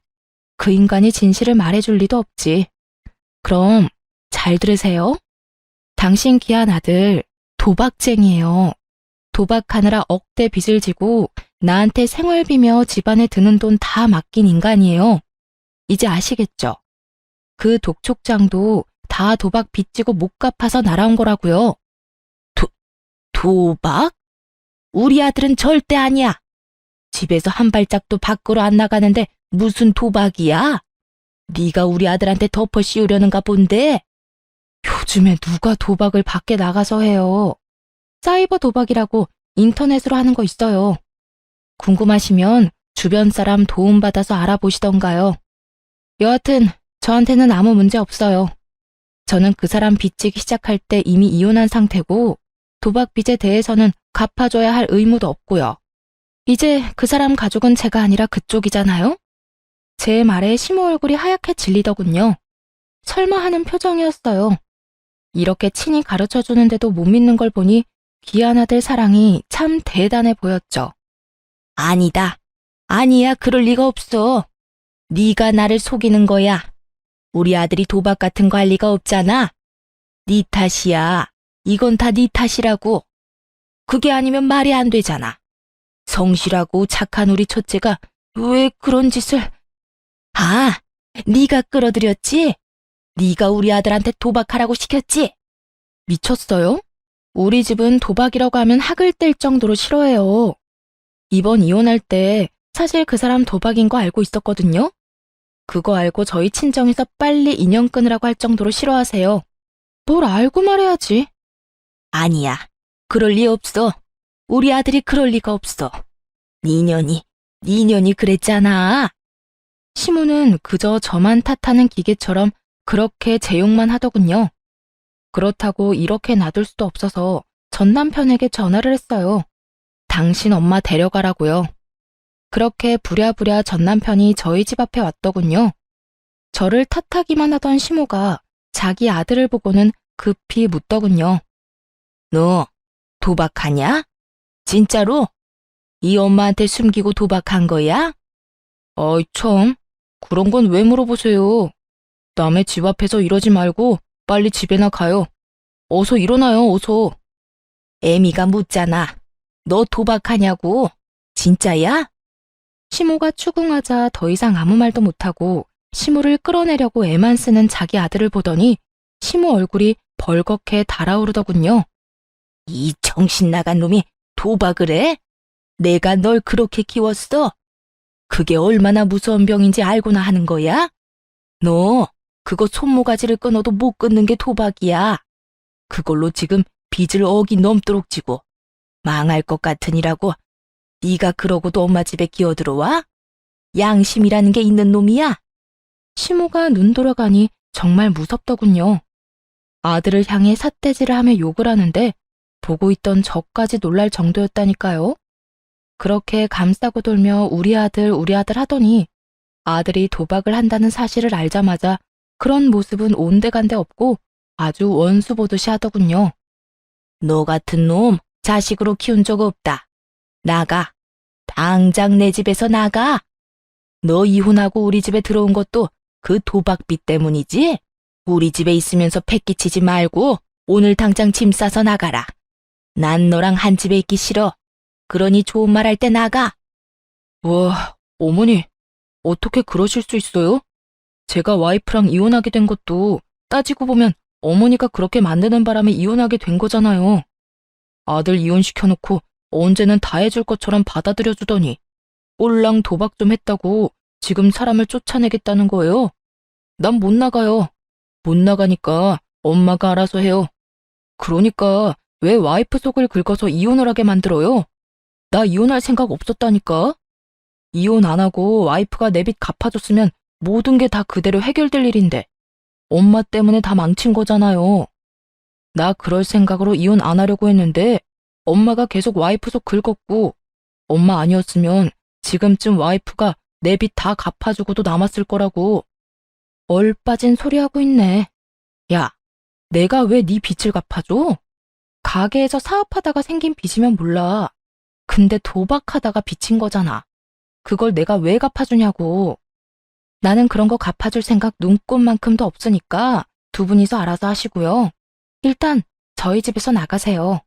그 인간이 진실을 말해줄 리도 없지. 그럼 잘 들으세요. 당신 귀한 아들 도박쟁이에요. 도박하느라 억대 빚을 지고 나한테 생활비며 집안에 드는 돈 다 맡긴 인간이에요. 이제 아시겠죠? 그 독촉장도 다 도박 빚지고 못 갚아서 날아온 거라고요. 도박? 우리 아들은 절대 아니야. 집에서 한 발짝도 밖으로 안 나가는데 무슨 도박이야? 네가 우리 아들한테 덮어 씌우려는가 본데? 요즘에 누가 도박을 밖에 나가서 해요. 사이버 도박이라고 인터넷으로 하는 거 있어요. 궁금하시면 주변 사람 도움받아서 알아보시던가요. 여하튼 저한테는 아무 문제 없어요. 저는 그 사람 빚지기 시작할 때 이미 이혼한 상태고 도박 빚에 대해서는 갚아줘야 할 의무도 없고요. 이제 그 사람 가족은 제가 아니라 그쪽이잖아요? 제 말에 시모 얼굴이 하얗게 질리더군요. 설마 하는 표정이었어요. 이렇게 친히 가르쳐주는데도 못 믿는 걸 보니 귀한 아들 사랑이 참 대단해 보였죠. 아니다. 아니야, 그럴 리가 없어. 네가 나를 속이는 거야. 우리 아들이 도박 같은 거 할 리가 없잖아. 네 탓이야. 이건 다 네 탓이라고. 그게 아니면 말이 안 되잖아. 성실하고 착한 우리 첫째가 왜 그런 짓을... 아, 네가 끌어들였지? 네가 우리 아들한테 도박하라고 시켰지? 미쳤어요? 우리 집은 도박이라고 하면 학을 뗄 정도로 싫어해요. 이번 이혼할 때 사실 그 사람 도박인 거 알고 있었거든요. 그거 알고 저희 친정에서 빨리 인연 끊으라고 할 정도로 싫어하세요. 뭘 알고 말해야지. 아니야. 그럴 리 없어. 우리 아들이 그럴 리가 없어. 니년이 그랬잖아. 시모는 그저 저만 탓하는 기계처럼 그렇게 제욕만 하더군요. 그렇다고 이렇게 놔둘 수도 없어서 전 남편에게 전화를 했어요. 당신 엄마 데려가라고요. 그렇게 부랴부랴 전 남편이 저희 집 앞에 왔더군요. 저를 탓하기만 하던 시모가 자기 아들을 보고는 급히 묻더군요. 너 도박하냐? 진짜로? 이 엄마한테 숨기고 도박한 거야? 어이 참, 그런 건 왜 물어보세요. 남의 집 앞에서 이러지 말고 빨리 집에나 가요. 어서 일어나요, 어서. 애미가 묻잖아. 너 도박하냐고? 진짜야? 시모가 추궁하자 더 이상 아무 말도 못하고 시모를 끌어내려고 애만 쓰는 자기 아들을 보더니 시모 얼굴이 벌겋게 달아오르더군요. 이 정신 나간 놈이 도박을 해? 내가 널 그렇게 키웠어? 그게 얼마나 무서운 병인지 알고나 하는 거야? 너 그거 손모가지를 끊어도 못 끊는 게 도박이야. 그걸로 지금 빚을 억이 넘도록 지고 망할 것 같으니라고. 네가 그러고도 엄마 집에 기어들어와? 양심이라는 게 있는 놈이야? 시모가 눈 돌아가니 정말 무섭더군요. 아들을 향해 삿대질을 하며 욕을 하는데 보고 있던 저까지 놀랄 정도였다니까요. 그렇게 감싸고 돌며 우리 아들 하더니 아들이 도박을 한다는 사실을 알자마자 그런 모습은 온데간데 없고 아주 원수 보듯이 하더군요. 너 같은 놈 자식으로 키운 적 없다. 나가. 당장 내 집에서 나가. 너 이혼하고 우리 집에 들어온 것도 그 도박빚 때문이지? 우리 집에 있으면서 패기치지 말고 오늘 당장 짐 싸서 나가라. 난 너랑 한 집에 있기 싫어. 그러니 좋은 말 할 때 나가. 와, 어머니, 어떻게 그러실 수 있어요? 제가 와이프랑 이혼하게 된 것도 따지고 보면 어머니가 그렇게 만드는 바람에 이혼하게 된 거잖아요. 아들 이혼시켜놓고 언제는 다 해줄 것처럼 받아들여주더니 꼴랑 도박 좀 했다고 지금 사람을 쫓아내겠다는 거예요. 난 못 나가요. 못 나가니까 엄마가 알아서 해요. 그러니까 왜 와이프 속을 긁어서 이혼을 하게 만들어요? 나 이혼할 생각 없었다니까. 이혼 안 하고 와이프가 내 빚 갚아줬으면 모든 게 다 그대로 해결될 일인데 엄마 때문에 다 망친 거잖아요. 나 그럴 생각으로 이혼 안 하려고 했는데 엄마가 계속 와이프 속 긁었고 엄마 아니었으면 지금쯤 와이프가 내 빚 다 갚아주고도 남았을 거라고. 얼빠진 소리 하고 있네. 야, 내가 왜 네 빚을 갚아줘? 가게에서 사업하다가 생긴 빚이면 몰라. 근데 도박하다가 빚인 거잖아. 그걸 내가 왜 갚아주냐고. 나는 그런 거 갚아줄 생각 눈꼽만큼도 없으니까 두 분이서 알아서 하시고요. 일단 저희 집에서 나가세요.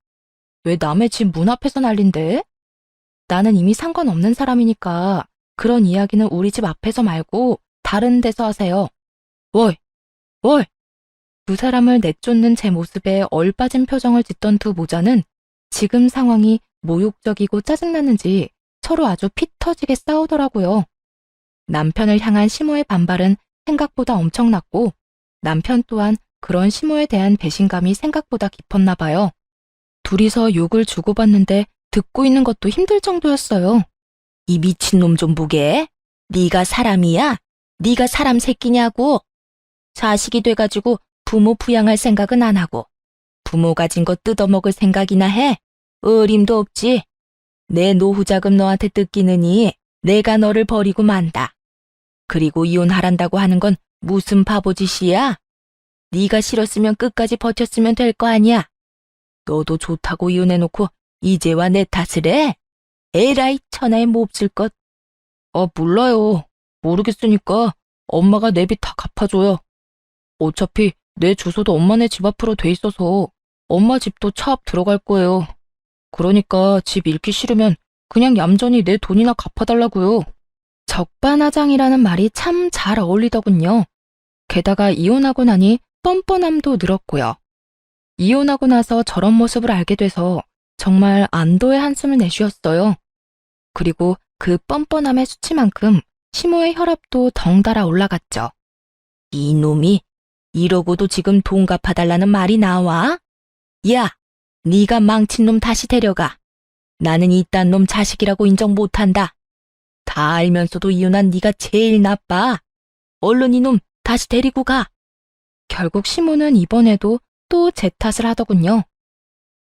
왜 남의 집 문 앞에서 난린데? 나는 이미 상관없는 사람이니까 그런 이야기는 우리 집 앞에서 말고 다른 데서 하세요. 월! 월! 두 사람을 내쫓는 제 모습에 얼빠진 표정을 짓던 두 모자는 지금 상황이 모욕적이고 짜증나는지 서로 아주 피 터지게 싸우더라고요. 남편을 향한 시모의 반발은 생각보다 엄청났고 남편 또한 그런 시모에 대한 배신감이 생각보다 깊었나 봐요. 둘이서 욕을 주고받는데 듣고 있는 것도 힘들 정도였어요. 이 미친놈 좀 보게. 네가 사람이야? 네가 사람 새끼냐고. 자식이 돼가지고 부모 부양할 생각은 안 하고 부모 가진 거 뜯어먹을 생각이나 해? 어림도 없지. 내 노후자금 너한테 뜯기느니 내가 너를 버리고 만다. 그리고 이혼하란다고 하는 건 무슨 바보짓이야? 네가 싫었으면 끝까지 버텼으면 될 거 아니야. 너도 좋다고 이혼해놓고 이제와 내 탓을 해? 에라이 천하에 몹쓸 것. 몰라요. 모르겠으니까 엄마가 내 빚 다 갚아줘요. 어차피 내 주소도 엄마네 집 앞으로 돼 있어서 엄마 집도 차 앞 들어갈 거예요. 그러니까 집 잃기 싫으면 그냥 얌전히 내 돈이나 갚아달라고요. 적반하장이라는 말이 참 잘 어울리더군요. 게다가 이혼하고 나니 뻔뻔함도 늘었고요. 이혼하고 나서 저런 모습을 알게 돼서 정말 안도의 한숨을 내쉬었어요. 그리고 그 뻔뻔함의 수치만큼 시모의 혈압도 덩달아 올라갔죠. 이놈이 이러고도 지금 돈 갚아달라는 말이 나와? 야, 네가 망친 놈 다시 데려가. 나는 이딴 놈 자식이라고 인정 못한다. 다 알면서도 이혼한 네가 제일 나빠. 얼른 이놈 다시 데리고 가. 결국 시모는 이번에도 또 제 탓을 하더군요.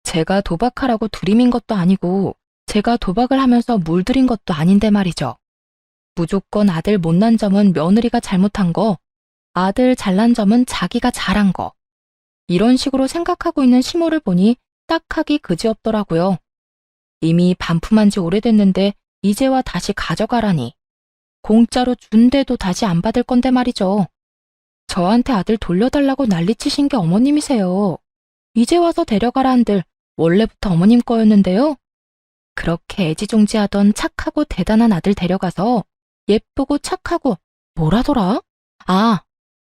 제가 도박하라고 들이민 것도 아니고 제가 도박을 하면서 물들인 것도 아닌데 말이죠. 무조건 아들 못난 점은 며느리가 잘못한 거, 아들 잘난 점은 자기가 잘한 거. 이런 식으로 생각하고 있는 시모를 보니 딱하기 그지없더라고요. 이미 반품한 지 오래됐는데 이제와 다시 가져가라니. 공짜로 준대도 다시 안 받을 건데 말이죠. 저한테 아들 돌려달라고 난리치신 게 어머님이세요. 이제 와서 데려가라 한들 원래부터 어머님 거였는데요. 그렇게 애지중지하던 착하고 대단한 아들 데려가서 예쁘고 착하고 뭐라더라?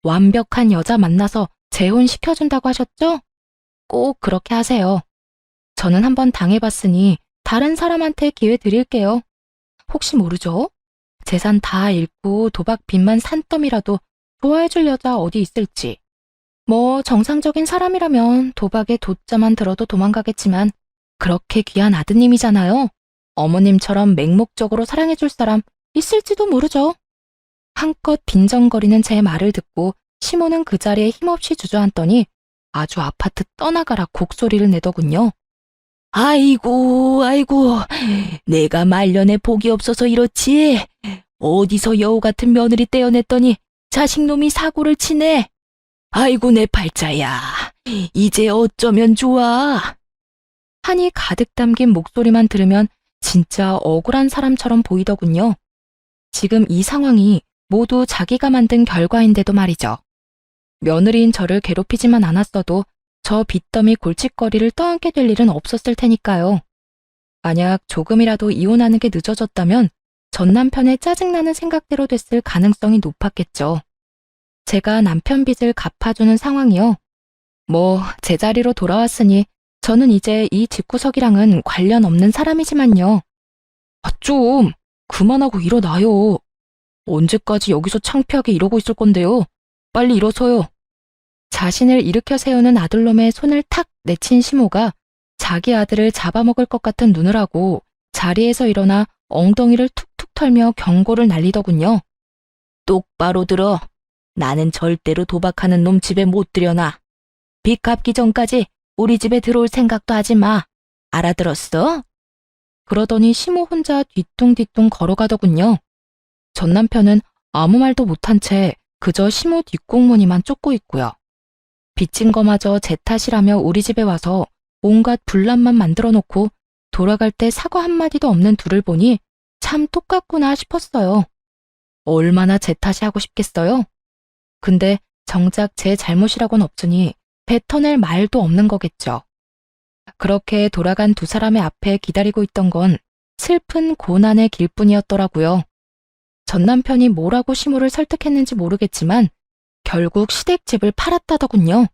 완벽한 여자 만나서 재혼시켜준다고 하셨죠? 꼭 그렇게 하세요. 저는 한번 당해봤으니 다른 사람한테 기회 드릴게요. 혹시 모르죠? 재산 다 잃고 도박 빚만 산더미라도 좋아해줄 여자 어디 있을지. 뭐 정상적인 사람이라면 도박에 돛자만 들어도 도망가겠지만 그렇게 귀한 아드님이잖아요. 어머님처럼 맹목적으로 사랑해줄 사람 있을지도 모르죠. 한껏 빈정거리는 제 말을 듣고 시모는 그 자리에 힘없이 주저앉더니 아주 아파트 떠나가라 곡소리를 내더군요. 아이고, 내가 말년에 복이 없어서 이렇지. 어디서 여우 같은 며느리 떼어냈더니 자식놈이 사고를 치네. 아이고 내 팔자야. 이제 어쩌면 좋아. 한이 가득 담긴 목소리만 들으면 진짜 억울한 사람처럼 보이더군요. 지금 이 상황이 모두 자기가 만든 결과인데도 말이죠. 며느리인 저를 괴롭히지만 않았어도 저 빚더미 골칫거리를 떠안게 될 일은 없었을 테니까요. 만약 조금이라도 이혼하는 게 늦어졌다면 전 남편의 짜증나는 생각대로 됐을 가능성이 높았겠죠. 제가 남편 빚을 갚아주는 상황이요. 뭐 제자리로 돌아왔으니 저는 이제 이 집구석이랑은 관련 없는 사람이지만요. 좀 그만하고 일어나요. 언제까지 여기서 창피하게 이러고 있을 건데요. 빨리 일어서요. 자신을 일으켜 세우는 아들놈의 손을 탁 내친 시모가 자기 아들을 잡아먹을 것 같은 눈을 하고 자리에서 일어나 엉덩이를 툭툭 털며 경고를 날리더군요. 똑바로 들어. 나는 절대로 도박하는 놈 집에 못 들여놔. 빚 갚기 전까지 우리 집에 들어올 생각도 하지 마. 알아들었어? 그러더니 시모 혼자 뒤뚱뒤뚱 걸어가더군요. 전 남편은 아무 말도 못한 채 그저 시모 뒷공무니만 쫓고 있고요. 빚진 거마저 제 탓이라며 우리 집에 와서 온갖 분란만 만들어 놓고 돌아갈 때 사과 한마디도 없는 둘을 보니 참 똑같구나 싶었어요. 얼마나 제 탓이 하고 싶겠어요? 근데 정작 제 잘못이라고는 없으니 뱉어낼 말도 없는 거겠죠. 그렇게 돌아간 두 사람의 앞에 기다리고 있던 건 슬픈 고난의 길뿐이었더라고요. 전 남편이 뭐라고 시모를 설득했는지 모르겠지만 결국 시댁집을 팔았다더군요.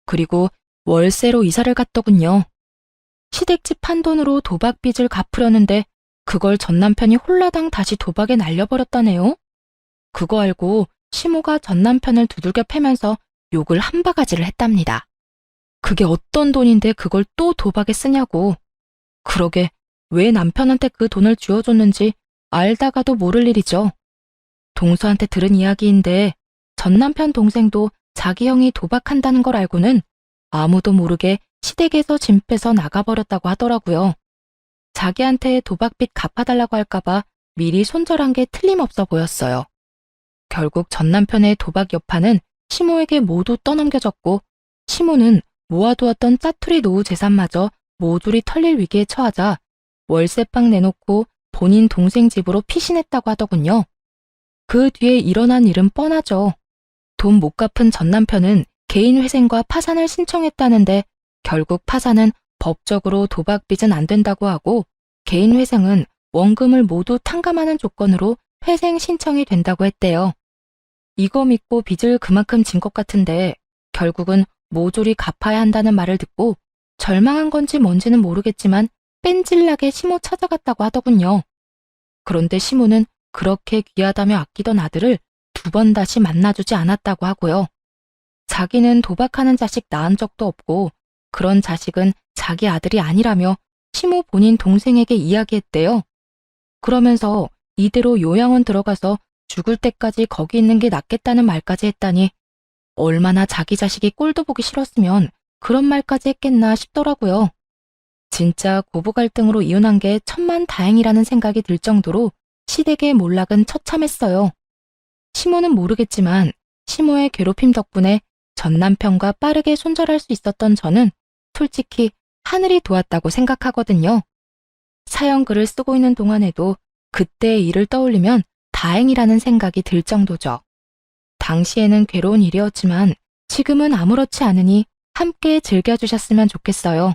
그리고 월세로 이사를 갔더군요. 시댁집 판 돈으로 도박 빚을 갚으려는데 그걸 전 남편이 홀라당 다시 도박에 날려버렸다네요. 그거 알고 시모가 전 남편을 두들겨 패면서 욕을 한 바가지를 했답니다. 그게 어떤 돈인데 그걸 또 도박에 쓰냐고. 그러게 왜 남편한테 그 돈을 쥐어줬는지 알다가도 모를 일이죠. 동서한테 들은 이야기인데 전 남편 동생도 자기 형이 도박한다는 걸 알고는 아무도 모르게 시댁에서 짐 빼서 나가버렸다고 하더라고요. 자기한테 도박빚 갚아달라고 할까봐 미리 손절한 게 틀림없어 보였어요. 결국 전 남편의 도박 여파는 시모에게 모두 떠넘겨졌고 시모는 모아두었던 짜투리 노후 재산마저 모조리 털릴 위기에 처하자 월세방 내놓고 본인 동생 집으로 피신했다고 하더군요. 그 뒤에 일어난 일은 뻔하죠. 돈 못 갚은 전 남편은 개인회생과 파산을 신청했다는데 결국 파산은 법적으로 도박빚은 안 된다고 하고 개인회생은 원금을 모두 탕감하는 조건으로 회생 신청이 된다고 했대요. 이거 믿고 빚을 그만큼 진 것 같은데 결국은 모조리 갚아야 한다는 말을 듣고 절망한 건지 뭔지는 모르겠지만 뺀질나게 시모 찾아갔다고 하더군요. 그런데 시모는 그렇게 귀하다며 아끼던 아들을 2번 다시 만나주지 않았다고 하고요. 자기는 도박하는 자식 낳은 적도 없고 그런 자식은 자기 아들이 아니라며 시모 본인 동생에게 이야기했대요. 그러면서 이대로 요양원 들어가서 죽을 때까지 거기 있는 게 낫겠다는 말까지 했다니 얼마나 자기 자식이 꼴도 보기 싫었으면 그런 말까지 했겠나 싶더라고요. 진짜 고부 갈등으로 이혼한 게 천만다행이라는 생각이 들 정도로 시댁의 몰락은 처참했어요. 시모는 모르겠지만 시모의 괴롭힘 덕분에 전 남편과 빠르게 손절할 수 있었던 저는 솔직히 하늘이 도왔다고 생각하거든요. 사연 글을 쓰고 있는 동안에도 그때의 일을 떠올리면 다행이라는 생각이 들 정도죠. 당시에는 괴로운 일이었지만 지금은 아무렇지 않으니 함께 즐겨주셨으면 좋겠어요.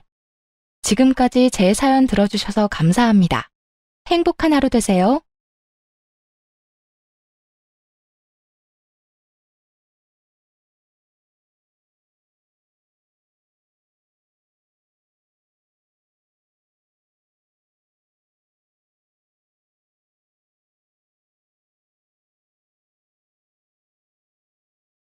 지금까지 제 사연 들어주셔서 감사합니다. 행복한 하루 되세요.